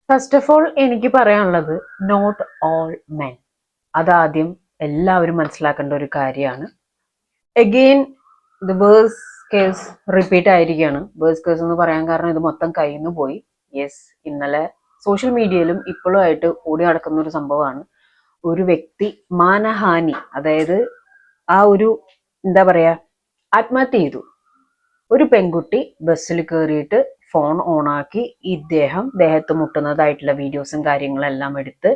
First of all എനിക്ക് പറയാനുള്ളത് not all men. അതാദ്യം എല്ലാവരും മനസ്സിലാക്കേണ്ട ഒരു കാര്യമാണ്. Again the worst case repeat ആയിരിക്കുകയാണ്. വേഴ്സ് കേസ് എന്ന് പറയാൻ കാരണം ഇത് മൊത്തം കയ്യിൽ നിന്ന് പോയി. യെസ്, ഇന്നലെ സോഷ്യൽ മീഡിയയിലും ഇപ്പോഴും ആയിട്ട് ഓടി നടക്കുന്ന ഒരു സംഭവമാണ്. ഒരു വ്യക്തി മാനഹാനി, അതായത് ആ ഒരു എന്താ പറയാ, ആത്മഹത്യ ചെയ്തു. ഒരു പെൺകുട്ടി ബസ്സിൽ കയറിയിട്ട് ഫോൺ ഓണാക്കി ദേഹത്ത് മുട്ടുന്നതായിട്ടുള്ള വീഡിയോസും കാര്യങ്ങളെല്ലാം എടുത്ത്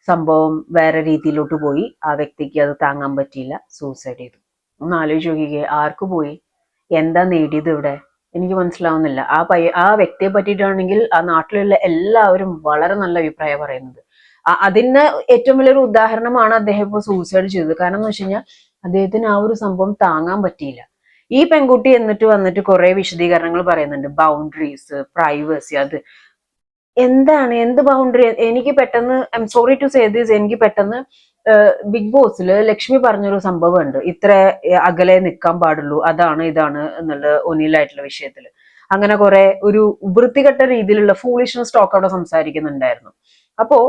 സംഭവം വേറെ രീതിയിലോട്ട് പോയി. ആ വ്യക്തിക്ക് അത് താങ്ങാൻ പറ്റിയില്ല, സൂസൈഡ് ചെയ്തു. ഒന്ന് ആലോചിച്ച് നോക്കിക്കേ, ആർക്ക് പോയി, എന്താ നേടിയത് ഇവിടെ? എനിക്ക് മനസ്സിലാവുന്നില്ല. ആ വ്യക്തിയെ പറ്റിയിട്ടാണെങ്കിൽ ആ നാട്ടിലുള്ള എല്ലാവരും വളരെ നല്ല അഭിപ്രായം പറയുന്നത്. അതിന് ഏറ്റവും വലിയൊരു ഉദാഹരണമാണ് അദ്ദേഹം ഇപ്പോൾ സൂസൈഡ് ചെയ്തത്. കാരണം എന്ന് വെച്ച് കഴിഞ്ഞാൽ അദ്ദേഹത്തിന് ആ ഒരു സംഭവം താങ്ങാൻ പറ്റിയില്ല. ഈ പെൺകുട്ടി എന്നിട്ട് വന്നിട്ട് കുറെ വിശദീകരണങ്ങൾ പറയുന്നുണ്ട്. ബൗണ്ടറീസ്, പ്രൈവസി, അത് എന്ത് ബൗണ്ടറി? എനിക്ക് പെട്ടെന്ന്, I am sorry to say this, എനിക്ക് പെട്ടെന്ന് ബിഗ് ബോസിൽ ലക്ഷ്മി പറഞ്ഞൊരു സംഭവം ഉണ്ട്. ഇത്ര അകലെ നിൽക്കാൻ പാടുള്ളൂ, അതാണ് ഇതാണ് എന്നുള്ള ഒനിലായിട്ടുള്ള വിഷയത്തിൽ അങ്ങനെ കുറെ ഒരു വൃത്തികെട്ട രീതിയിലുള്ള ഫൂളിഷ്നസ് ടോക്ക് അവിടെ സംസാരിക്കുന്നുണ്ടായിരുന്നു. അപ്പോ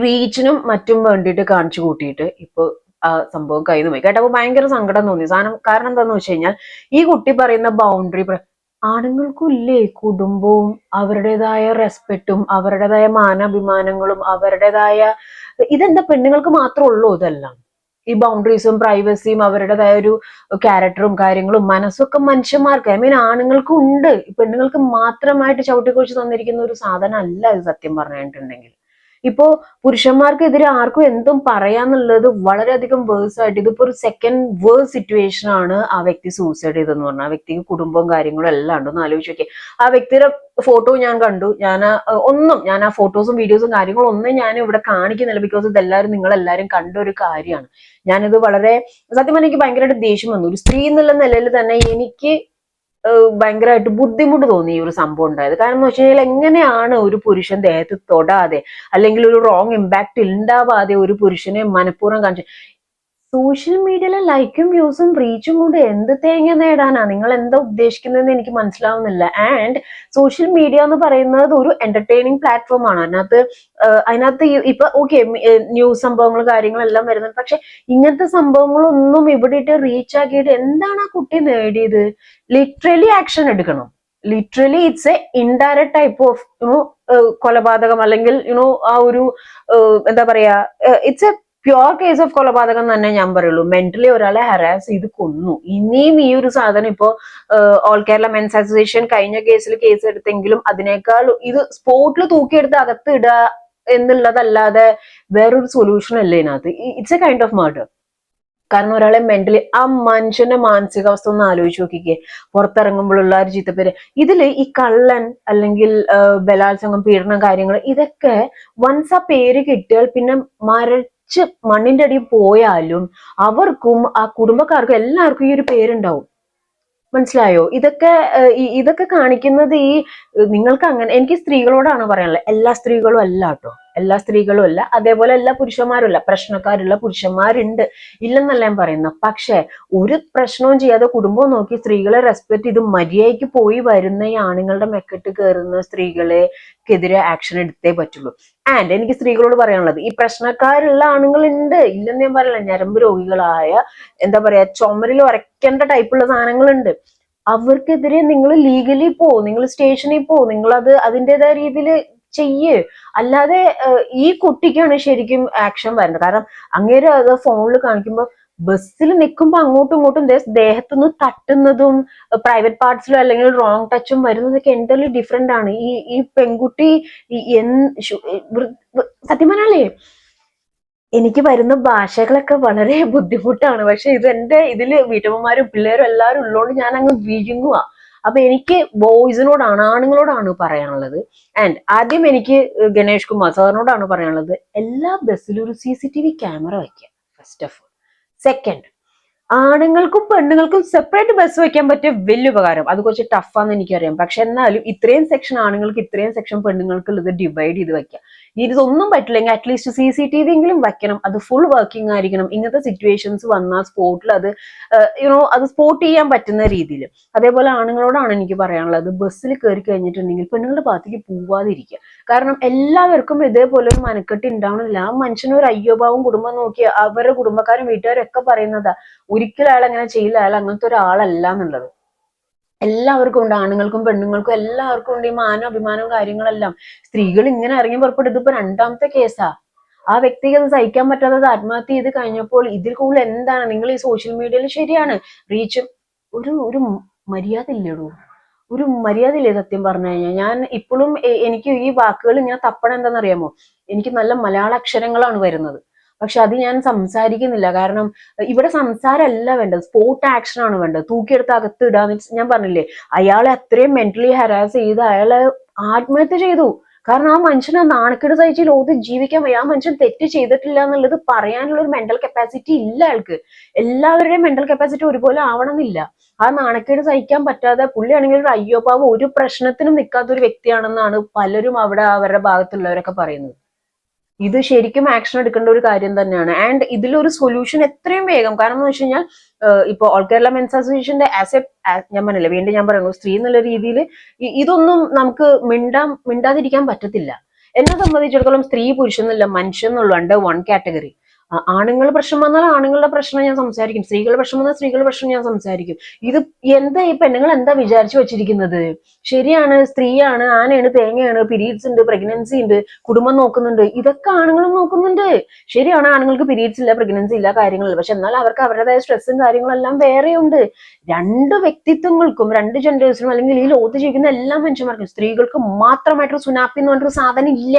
റീച്ചിനും മറ്റും വേണ്ടിയിട്ട് കാണിച്ചു കൂട്ടിയിട്ട് ഇപ്പൊ ആ സംഭവം കയ്യിൽ നിന്ന് പോയി. കേട്ടപ്പോ ഭയങ്കര സങ്കടം തോന്നി. കാരണം എന്താന്ന് വെച്ച് കഴിഞ്ഞാൽ ഈ കുട്ടി പറയുന്ന ബൗണ്ടറി, ആണുങ്ങൾക്കും ഇല്ലേ കുടുംബവും അവരുടേതായ റെസ്പെക്റ്റും അവരുടേതായ മാനാഭിമാനങ്ങളും അവരുടേതായ, ഇതെന്താ പെണ്ണുങ്ങൾക്ക് മാത്രമേ ഉള്ളൂ ഇതെല്ലാം? ഈ ബൗണ്ടറീസും പ്രൈവസിയും അവരുടേതായ ഒരു ക്യാരക്ടറും കാര്യങ്ങളും മനസ്സൊക്കെ മനുഷ്യന്മാർക്ക്, ഐ മീൻ ആണുങ്ങൾക്കും ഉണ്ട്. പെണ്ണുങ്ങൾക്ക് മാത്രമായിട്ട് ചവിട്ടിക്കുറിച്ച് തന്നിരിക്കുന്ന ഒരു സാധനം അല്ല ഇത്, സത്യം പറഞ്ഞിട്ടുണ്ടെങ്കിൽ. ഇപ്പോ പുരുഷന്മാർക്കെതിരെ ആർക്കും എന്തും പറയാന്നുള്ളത് വളരെയധികം വേഴ്സ് ആയിട്ട്, ഇതിപ്പോ ഒരു സെക്കൻഡ് വേഴ്സ് സിറ്റുവേഷൻ ആണ് ആ വ്യക്തി സൂസൈഡ് ചെയ്തെന്ന് പറഞ്ഞാൽ. ആ വ്യക്തിക്ക് കുടുംബവും കാര്യങ്ങളും എല്ലാം ഉണ്ടെന്ന് ആലോചിച്ച് നോക്കിയേ. ആ വ്യക്തിയുടെ ഫോട്ടോ ഞാൻ കണ്ടു. ഞാൻ ആ ഫോട്ടോസും വീഡിയോസും കാര്യങ്ങളും ഒന്നും ഞാൻ ഇവിടെ കാണിക്കുന്നില്ല, ബിക്കോസ് ഇതെല്ലാവരും നിങ്ങളെല്ലാവരും കണ്ട ഒരു കാര്യമാണ്. ഞാനിത് വളരെ സത്യം പറഞ്ഞാൽ എനിക്ക് ഭയങ്കരമായിട്ട് ദേഷ്യം വന്നു. ഒരു സ്ത്രീ എന്നുള്ള നിലയിൽ തന്നെ എനിക്ക് ഭയങ്കരമായിട്ട് ബുദ്ധിമുട്ട് തോന്നി ഈ ഒരു സംഭവം ഉണ്ടായത്. കാരണം എന്ന് വെച്ച് കഴിഞ്ഞാൽ എങ്ങനെയാണ് ഒരു പുരുഷൻ ദേഹത്ത് തൊടാതെ അല്ലെങ്കിൽ ഒരു റോങ് ഇമ്പാക്ട് ഉണ്ടാവാതെ ഒരു പുരുഷനെ മനഃപൂർവ്വം കാണിച്ചു. സോഷ്യൽ മീഡിയയിലെ ലൈക്കും വ്യൂസും റീച്ചും കൊണ്ട് എന്ത് തേങ്ങ നേടാനാ? നിങ്ങൾ എന്താ ഉദ്ദേശിക്കുന്നതെന്ന് എനിക്ക് മനസ്സിലാവുന്നില്ല. ആൻഡ് സോഷ്യൽ മീഡിയ എന്ന് പറയുന്നത് ഒരു എന്റർടൈനിങ് പ്ലാറ്റ്ഫോം ആണ്. അതിനകത്ത് ഇപ്പൊ ഓക്കെ, ന്യൂസ് സംഭവങ്ങൾ കാര്യങ്ങളെല്ലാം വരുന്നുണ്ട്. പക്ഷെ ഇങ്ങനത്തെ സംഭവങ്ങളൊന്നും ഇവിടെ ഇട്ട് റീച്ച് ആക്കിയിട്ട് എന്താണ് ആ കുട്ടി നേടിയത്? ലിറ്ററലി ആക്ഷൻ എടുക്കണം. Literally it's A indirect type of കൊലപാതകം, അല്ലെങ്കിൽ ആ ഒരു എന്താ പറയാ, it's A pure case of കൊലപാതകം തന്നെ ഞാൻ പറയുള്ളൂ. മെന്റലി ഒരാളെ ഹരാസ് ചെയ്ത് കൊന്നു. ഇനിയും ഈ ഒരു സാധനം ഇപ്പോ ഓൾ കേരള മെൻസ് അസോസിയേഷൻ കഴിഞ്ഞ കേസിൽ കേസ് എടുത്തെങ്കിലും അതിനേക്കാൾ ഇത് സ്പോട്ടിൽ തൂക്കിയെടുത്ത് അകത്ത് ഇടുക എന്നുള്ളതല്ലാതെ വേറൊരു സൊല്യൂഷൻ അല്ലേ ഇതിനകത്ത്. It's A kind of murder. കാരണം ഒരാളെ മെന്റലി, ആ മനുഷ്യന്റെ മാനസികാവസ്ഥ ഒന്ന് ആലോചിച്ച് നോക്കിക്കേ. പുറത്തിറങ്ങുമ്പോഴുള്ള ഒരു ചീത്തപ്പേര്, ഇതില് ഈ കള്ളൻ അല്ലെങ്കിൽ ബലാത്സംഗം, പീഡനം, കാര്യങ്ങൾ, ഇതൊക്കെ വൺസ് ആ പേര് കിട്ടിയാൽ പിന്നെ മരച്ച് മണ്ണിന്റെ അടിയിൽ പോയാലും അവർക്കും ആ കുടുംബക്കാർക്കും എല്ലാവർക്കും ഈ ഒരു പേരുണ്ടാവും. മനസ്സിലായോ? ഇതൊക്കെ കാണിക്കുന്നത് ഈ നിങ്ങൾക്ക് അങ്ങനെ, എനിക്ക് സ്ത്രീകളോടാണ് പറയാനുള്ളത്. എല്ലാ സ്ത്രീകളും അല്ല കേട്ടോ, എല്ലാ സ്ത്രീകളും അല്ല, അതേപോലെ എല്ലാ പുരുഷന്മാരും അല്ല. പ്രശ്നക്കാരുള്ള പുരുഷന്മാരുണ്ട്, ഇല്ലെന്നല്ല ഞാൻ പറയുന്നത്. പക്ഷെ ഒരു പ്രശ്നവും ചെയ്യാതെ കുടുംബം നോക്കി സ്ത്രീകളെ റെസ്പെക്ട് ചെയ്ത് മര്യാദയ്ക്ക് പോയി വരുന്ന ഈ ആണുങ്ങളുടെ മെക്കെട്ട് കയറുന്ന സ്ത്രീകളെക്കെതിരെ ആക്ഷൻ എടുത്തേ പറ്റുള്ളൂ. ആൻഡ് എനിക്ക് സ്ത്രീകളോട് പറയാനുള്ളത്, ഈ പ്രശ്നക്കാരുള്ള ആണുങ്ങൾ ഉണ്ട്, ഇല്ലെന്ന് ഞാൻ പറയില്ല. ഞരമ്പ് രോഗികളായ, എന്താ പറയാ, ചുമരിൽ ഉരയ്ക്കേണ്ട ടൈപ്പുള്ള സാധനങ്ങളുണ്ട്. അവർക്കെതിരെ നിങ്ങൾ ലീഗലി നിങ്ങൾ സ്റ്റേഷനിൽ നിങ്ങൾ അതിൻ്റെതായ രീതിയിൽ ചെയ്യ്. അല്ലാതെ ഈ കുട്ടിക്കാണ് ശരിക്കും ആക്ഷൻ വരേണ്ടത്. കാരണം അങ്ങേര് അത് ഫോണിൽ കാണിക്കുമ്പോൾ ബസ്സിൽ നിൽക്കുമ്പോൾ അങ്ങോട്ടും ഇങ്ങോട്ടും ദേഹത്തുനിന്ന് തട്ടുന്നതും പ്രൈവറ്റ് പാർട്സിലും അല്ലെങ്കിൽ റോങ് ടച്ചും വരുന്നതൊക്കെ എൻ്റർലി ഡിഫറെന്റ് ആണ്. ഈ പെൺകുട്ടി സത്യം പറഞ്ഞാലേ എനിക്ക് വരുന്ന ഭാഷകളൊക്കെ വളരെ ബുദ്ധിമുട്ടാണ്. പക്ഷെ ഇതില് വീട്ടമ്മമാരും പിള്ളേരും എല്ലാവരും ഉള്ളതുകൊണ്ട് ഞാൻ അങ്ങ് വിഴുങ്ങുക. അപ്പൊ എനിക്ക് ബോയ്സിനോടാണ്, ആണുങ്ങളോടാണ് പറയാനുള്ളത്. ആൻഡ് ആദ്യം എനിക്ക് ഗണേഷ് കുമാർ സാറിനോടാണ് പറയാനുള്ളത്, എല്ലാ ബസ്സിലും ഒരു CCTV ക്യാമറ വയ്ക്കുക, ഫസ്റ്റ് ഓഫ് ഓൾ. സെക്കൻഡ്, ആണുങ്ങൾക്കും പെണ്ണുങ്ങൾക്കും സെപ്പറേറ്റ് ബസ് വെക്കാൻ പറ്റിയ വലിയ ഉപകാരം. അത് കുറച്ച് ടഫാന്ന് എനിക്കറിയാം. പക്ഷെ എന്നാലും ഇത്രയും സെക്ഷൻ ആണുങ്ങൾക്ക്, ഇത്രയും സെക്ഷൻ പെണ്ണുങ്ങൾക്ക് ഉള്ളത് ഡിവൈഡ് ചെയ്ത് വെക്കാം. ഇതൊന്നും പറ്റില്ലെങ്കിൽ അറ്റ്ലീസ്റ്റ് CCTV എങ്കിലും വെക്കണം. അത് ഫുൾ വർക്കിംഗ് ആയിരിക്കണം. ഇങ്ങനത്തെ സിറ്റുവേഷൻസ് വന്നാൽ സ്പോട്ടിൽ അത് അത് സ്പോട്ട് ചെയ്യാൻ പറ്റുന്ന രീതിയിൽ. അതേപോലെ ആണുങ്ങളോടാണ് എനിക്ക് പറയാനുള്ളത്, ബസ്സിൽ കയറി കഴിഞ്ഞിട്ടുണ്ടെങ്കിൽ പെണ്ണുങ്ങളുടെ ഭാഗത്തേക്ക് പോവാതിരിക്കുക. കാരണം എല്ലാവർക്കും ഇതേപോലെ ഒരു മനക്കെട്ട് ഉണ്ടാവണില്ല. ആ മനുഷ്യന് ഒരു അയ്യോഭാവം കുടുംബം നോക്കി അവരുടെ കുടുംബക്കാരും വീട്ടുകാരും ഒക്കെ പറയുന്നതാ, ഒരിക്കലും അയാൾ അങ്ങനെ ചെയ്യില്ല, അയാൾ അങ്ങനത്തെ ഒരാളല്ല എന്നുള്ളത്. എല്ലാവർക്കും ഉണ്ട്, ആണുങ്ങൾക്കും പെണ്ണുങ്ങൾക്കും എല്ലാവർക്കും ഉണ്ട് ഈ മാനവും അഭിമാനവും കാര്യങ്ങളെല്ലാം. സ്ത്രീകൾ ഇങ്ങനെ ഇറങ്ങി പുറപ്പെട്ടു. ഇതിപ്പോ രണ്ടാമത്തെ കേസാ. ആ വ്യക്തിക്ക് അത് സഹിക്കാൻ പറ്റാത്തത് ആത്മഹത്യ ചെയ്ത് കഴിഞ്ഞപ്പോൾ ഇതിൽ കൂടുതൽ എന്താണ്? നിങ്ങൾ ഈ സോഷ്യൽ മീഡിയയിൽ ശരിയാണ് റീച്ചും ഒരു മര്യാദ ഇല്ലടൂ, ഒരു മര്യാദ ഇല്ലേ സത്യം പറഞ്ഞു കഴിഞ്ഞാൽ. ഞാൻ ഇപ്പോഴും എനിക്ക് ഈ വാക്കുകൾ ഇങ്ങനെ തപ്പണം എന്താണെന്നറിയാമോ? എനിക്ക് നല്ല മലയാള അക്ഷരങ്ങളാണ് വരുന്നത്, പക്ഷെ അത് ഞാൻ സംസാരിക്കുന്നില്ല. കാരണം ഇവിടെ സംസാരമല്ല വേണ്ടത്, സ്പോട്ട് ആക്ഷൻ ആണ് വേണ്ടത്. തൂക്കിയെടുത്ത് അകത്ത് ഇടാന്ന് ഞാൻ പറഞ്ഞില്ലേ, അയാളെ അത്രയും മെന്റലി ഹരാസ് ചെയ്ത് അയാളെ ആത്മഹത്യ ചെയ്തു. കാരണം ആ മനുഷ്യൻ ആ നാണക്കേട് സഹിച്ച് ലോകത്ത് ജീവിക്കാൻ വയ്യ. ആ മനുഷ്യൻ തെറ്റ് ചെയ്തിട്ടില്ല എന്നുള്ളത് പറയാനുള്ള ഒരു മെന്റൽ കപ്പാസിറ്റി ഇല്ല അയാൾക്ക്. എല്ലാവരുടെയും മെന്റൽ കപ്പാസിറ്റി ഒരുപോലെ ആവണമെന്നില്ല. ആ നാണക്കേട് സഹിക്കാൻ പറ്റാതെ പുള്ളിയാണെങ്കിൽ ഒരു അയ്യോപ്പാവ്, ഒരു പ്രശ്നത്തിനും നിൽക്കാത്ത ഒരു വ്യക്തിയാണെന്നാണ് പലരും അവിടെ അവരുടെ ഭാഗത്തുള്ളവരൊക്കെ പറയുന്നത്. ഇത് ശരിക്കും ആക്ഷൻ എടുക്കേണ്ട ഒരു കാര്യം തന്നെയാണ്. ആൻഡ് ഇതിലൊരു സൊല്യൂഷൻ എത്രയും വേഗം. കാരണം എന്ന് വെച്ച് കഴിഞ്ഞാൽ ഇപ്പൊ ഓൾ കേരള മെൻസ് അസോസിയേഷന്റെ ഞാൻ പറഞ്ഞില്ല, വീണ്ടും ഞാൻ പറയുന്നു, സ്ത്രീ എന്നുള്ള രീതിയിൽ ഇതൊന്നും നമുക്ക് മിണ്ടാതിരിക്കാൻ പറ്റത്തില്ല. എന്നെ സംബന്ധിച്ചിടത്തോളം സ്ത്രീ പുരുഷൻ എന്നല്ല, മനുഷ്യൻ എന്നുള്ള അണ്ടർ വൺ കാറ്റഗറി. ആണുങ്ങൾ പ്രശ്നം വന്നാൽ ആണുങ്ങളുടെ പ്രശ്നം ഞാൻ സംസാരിക്കും, സ്ത്രീകളുടെ പ്രശ്നം വന്നാൽ സ്ത്രീകളുടെ പ്രശ്നം ഞാൻ സംസാരിക്കും. ഇത് എന്താ ഈ പെണ്ണുങ്ങൾ എന്താ വിചാരിച്ചു വെച്ചിരിക്കുന്നത്? ശരിയാണ്, സ്ത്രീയാണ്, ആനയാണ്, തേങ്ങയാണ്, പീരീഡ്സ് ഉണ്ട്, പ്രഗ്നൻസി ഉണ്ട്, കുടുംബം നോക്കുന്നുണ്ട്, ഇതൊക്കെ ആണുങ്ങളും നോക്കുന്നുണ്ട്. ശരിയാണ്, ആണുങ്ങൾക്ക് പീരീഡ്സ് ഇല്ല, പ്രഗ്നൻസി ഇല്ല, കാര്യങ്ങളില്ല. പക്ഷെ എന്നാൽ അവർക്ക് അവരുടേതായ സ്ട്രെസ്സും കാര്യങ്ങളെല്ലാം വേറെയുണ്ട്. രണ്ട് വ്യക്തിത്വങ്ങൾക്കും, രണ്ട് ജെൻഡേഴ്സിനും, അല്ലെങ്കിൽ ഈ ലോകത്ത് ജീവിക്കുന്ന എല്ലാ മനുഷ്യന്മാർക്കും, സ്ത്രീകൾക്ക് മാത്രമായിട്ടൊരു സുനാപ്പി എന്ന് പറഞ്ഞൊരു സാധനം ഇല്ല.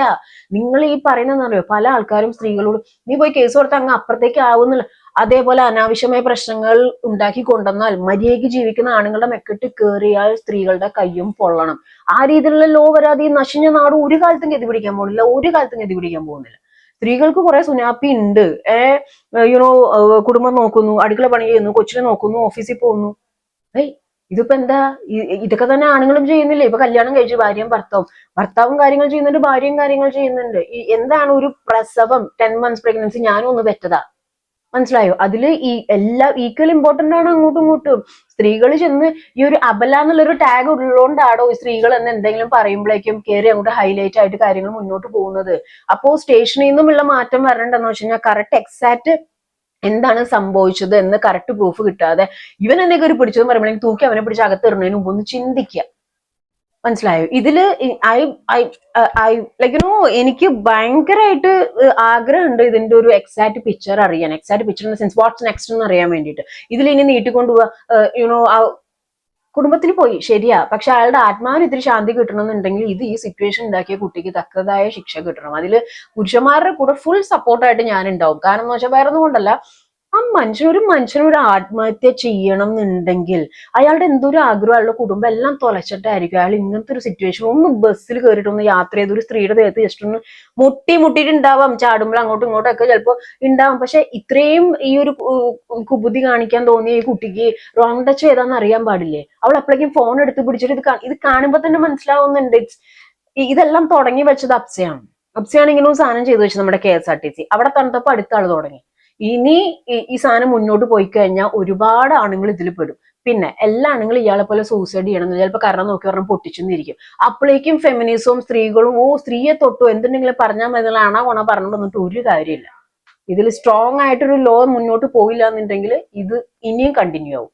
നിങ്ങൾ ഈ പറയുന്നതെന്നറിയോ, പല ആൾക്കാരും സ്ത്രീകളോട് നീ പോയി കേസ് കൊടുത്താൽ അങ്ങ് അപ്പുറത്തേക്ക് ആവുന്നില്ല. അതേപോലെ അനാവശ്യമായ പ്രശ്നങ്ങൾ ഉണ്ടാക്കി കൊണ്ടുവന്നാൽ മര്യാദയ്ക്ക് ജീവിക്കുന്ന ആണുങ്ങളുടെ മെക്കെട്ട് കയറിയാൽ സ്ത്രീകളുടെ കയ്യും പൊള്ളണം. ആ രീതിയിലുള്ള ലോ വരാതെ ഈ നശിഞ്ഞ നാട് ഒരു കാലത്തും ഗതി പിടിക്കാൻ പോകുന്നില്ല, ഒരു കാലത്തും ഗതി പിടിക്കാൻ പോകുന്നില്ല. സ്ത്രീകൾക്ക് കുറെ സുനാപ്പി ഉണ്ട്. യുനോ കുടുംബം നോക്കുന്നു, അടുക്കള പണി ചെയ്യുന്നു, കൊച്ചിനെ നോക്കുന്നു, ഓഫീസിൽ പോകുന്നു. ഇതിപ്പോ എന്താ? ഇതൊക്കെ തന്നെ ആണുങ്ങളും ചെയ്യുന്നില്ലേ? ഇപ്പൊ കല്യാണം കഴിച്ചു ഭാര്യയും ഭർത്താവും കാര്യങ്ങൾ ചെയ്യുന്നുണ്ട്, ഭാര്യയും കാര്യങ്ങൾ ചെയ്യുന്നുണ്ട്. എന്താണ് ഒരു പ്രസവം, 10 months പ്രഗ്നൻസി ഞാനും ഒന്ന് പെറ്റതാ, മനസ്സിലായോ? അതില് ഈ എല്ലാം ഈക്വൽ ഇമ്പോർട്ടന്റ് ആണ് അങ്ങോട്ടും ഇങ്ങോട്ടും. സ്ത്രീകൾ ചെന്ന് ഈ ഒരു അബല എന്നുള്ളൊരു ടാഗ് ഉള്ളതുകൊണ്ടാണോ ഈ സ്ത്രീകൾ എന്ന് എന്തെങ്കിലും പറയുമ്പോഴേക്കും കയറി അങ്ങോട്ട് ഹൈലൈറ്റ് ആയിട്ട് കാര്യങ്ങൾ മുന്നോട്ട് പോകുന്നത്? അപ്പോ സ്റ്റേഷനിൽ നിന്നുമുള്ള മാറ്റം വരണ്ടെന്ന് വെച്ച് കഴിഞ്ഞാൽ കറക്റ്റ് എക്സാക്ട് എന്താണ് സംഭവിച്ചത് എന്ന് കറക്റ്റ് പ്രൂഫ് കിട്ടാതെ ഇവൻ എന്നെ കയറി പിടിച്ചതെന്ന് പറയുമ്പോഴേക്കും തൂക്കി അവനെ പിടിച്ച് അകത്ത് ഇടുന്നതിന് മുമ്പ് ഒന്ന് ചിന്തിക്കുക. മനസ്സിലായോ? ഇതില് എനിക്ക് ഭയങ്കരമായിട്ട് ആഗ്രഹമുണ്ട് ഇതിന്റെ ഒരു എക്സാക്ട് പിക്ചർ അറിയാൻ. Exact picture in the sense what's next എന്ന് അറിയാൻ വേണ്ടിയിട്ട്. ഇതിൽ ഇനി നീട്ടിക്കൊണ്ടുപോവാ, കുടുംബത്തിൽ പോയി ശരിയാ, പക്ഷെ അയാളുടെ ആത്മാവിന് ഇത്തിരി ശാന്തി കിട്ടണമെന്നുണ്ടെങ്കിൽ ഇത് ഈ സിറ്റുവേഷൻ ഉണ്ടാക്കിയ കുട്ടിക്ക് തക്കതായ ശിക്ഷ കിട്ടണം. അതിൽ പുരുഷന്മാരുടെ കൂടെ ഫുൾ സപ്പോർട്ടായിട്ട് ഞാൻ ഉണ്ടാവും. കാരണം എന്ന് വെച്ചാൽ വേറെ ഒന്നും കൊണ്ടല്ല, ആ മനുഷ്യനൊരു ആത്മഹത്യ ചെയ്യണം എന്നുണ്ടെങ്കിൽ അയാളുടെ എന്തൊരു ആഗ്രഹം, അയാളുടെ കുടുംബം എല്ലാം തൊലച്ചിട്ടായിരിക്കും അയാൾ ഇങ്ങനത്തെ ഒരു സിറ്റുവേഷൻ ഒന്ന് ബസ്സിൽ കയറിയിട്ട് ഒന്ന് യാത്ര ചെയ്ത് ഒരു സ്ത്രീയുടെ ദേഹത്ത് ജസ്റ്റ് ഒന്ന് മുട്ടിയിട്ടുണ്ടാവാം, ചാടുമ്പോൾ അങ്ങോട്ടും ഇങ്ങോട്ടും ഒക്കെ ചിലപ്പോൾ ഉണ്ടാവും. പക്ഷെ ഇത്രയും ഈ ഒരു കുബുദ്ധി കാണിക്കാൻ തോന്നിയ ഈ കുട്ടിക്ക് റോങ് ടച്ച് ഏതാന്ന് അറിയാൻ പാടില്ലേ? അവൾ അപ്പോഴേക്കും ഫോൺ എടുത്ത് പിടിച്ചിട്ട് ഇത് കാണുമ്പോൾ തന്നെ മനസ്സിലാവുന്നുണ്ട് ഇതെല്ലാം തുടങ്ങി വെച്ചത് അപ്സയാണ്. അപ്സയാണ് ഇങ്ങനെ ഒരു സാധനം ചെയ്തു വെച്ചത് നമ്മുടെ KSRTC. അവിടെ തണുത്തപ്പോ അടുത്ത ആള് തുടങ്ങി. ഇനി ഈ സാധനം മുന്നോട്ട് പോയി കഴിഞ്ഞാൽ ഒരുപാട് ആണുങ്ങൾ ഇതിൽ പെടും. പിന്നെ എല്ലാ ആണുങ്ങളും ഇയാളെ പോലെ സൂസൈഡ് ചെയ്യണം, ചിലപ്പോൾ കാരണം നോക്കി പറഞ്ഞാൽ പൊട്ടിച്ചെന്നിരിക്കും. അപ്പോഴേക്കും ഫെമിനിസവും സ്ത്രീകളും സ്ത്രീയെ തൊട്ടു എന്തുണ്ടെങ്കിലും പറഞ്ഞാൽ മതി, ആണാ പറഞ്ഞു തന്നിട്ട് ഒരു കാര്യമില്ല. ഇതിൽ സ്ട്രോങ് ആയിട്ടൊരു ലോ മുന്നോട്ട് പോയില്ല എന്നുണ്ടെങ്കിൽ ഇത് ഇനിയും കണ്ടിന്യൂ ആവും.